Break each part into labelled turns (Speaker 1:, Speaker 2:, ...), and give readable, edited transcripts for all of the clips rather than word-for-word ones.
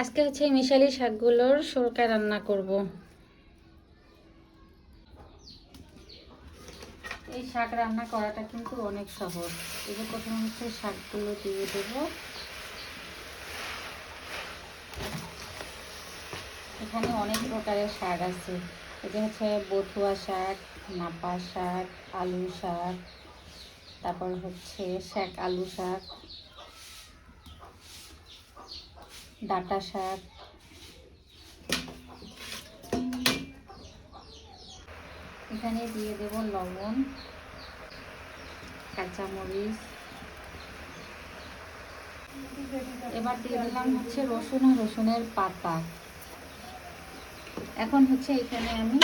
Speaker 1: আজকে হচ্ছে এই মিশালি শাকগুলোর সরকা রান্না করব। এই শাক রান্না করাটা কিন্তু অনেক সহজ। এবার প্রথমে হচ্ছে শাকগুলো দিয়ে দেব। এখানে অনেক প্রকারের শাক আছে। এটা হচ্ছে বথুয়া শাক, নাপা শাক, আলু শাক, তারপর হচ্ছে শাক আলু শাক, ডাঁটা শাক। এখানে দিয়ে দেব লবণ, কাঁচামরিচ। এবার দিয়ে দিলাম হচ্ছে রসুন আর রসুনের পাতা। এখন হচ্ছে এখানে আমি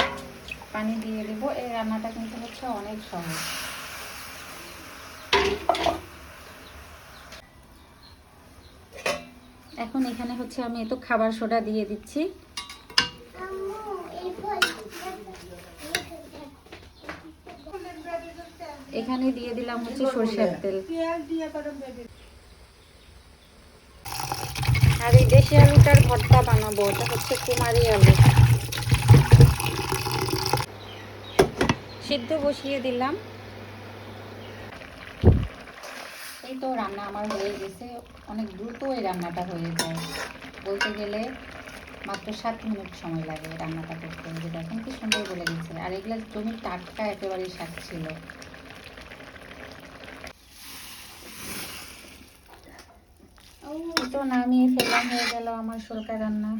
Speaker 1: পানি দিয়ে দেব। এই রান্নাটা কিন্তু হচ্ছে অনেক সহজ। এখন এখানে হচ্ছে আমি একটু খাবার সোডা দিয়ে দিচ্ছি। এখানে দিয়ে দিলাম হচ্ছে সরষের তেল। আর এই দেশি আলুটার ভর্তা বানাবো, এটা হচ্ছে কুমারী আলু। সিদ্ধ বসিয়ে দিলাম। এই তো রান্না আমার হয়ে গেছে। অনেক দ্রুত এই রান্নাটা হয়ে যায়, বলতে গেলে মাত্র 7 মিনিট সময় লাগে রান্নাটা করতে। যে দেখেন কি সুন্দর বলে গেছে। আর এগুলো জমির টাটকা একেবারেই শাক ছিল। তো নামিয়ে ফেলা হয়ে গেল আমার সরকা রান্না।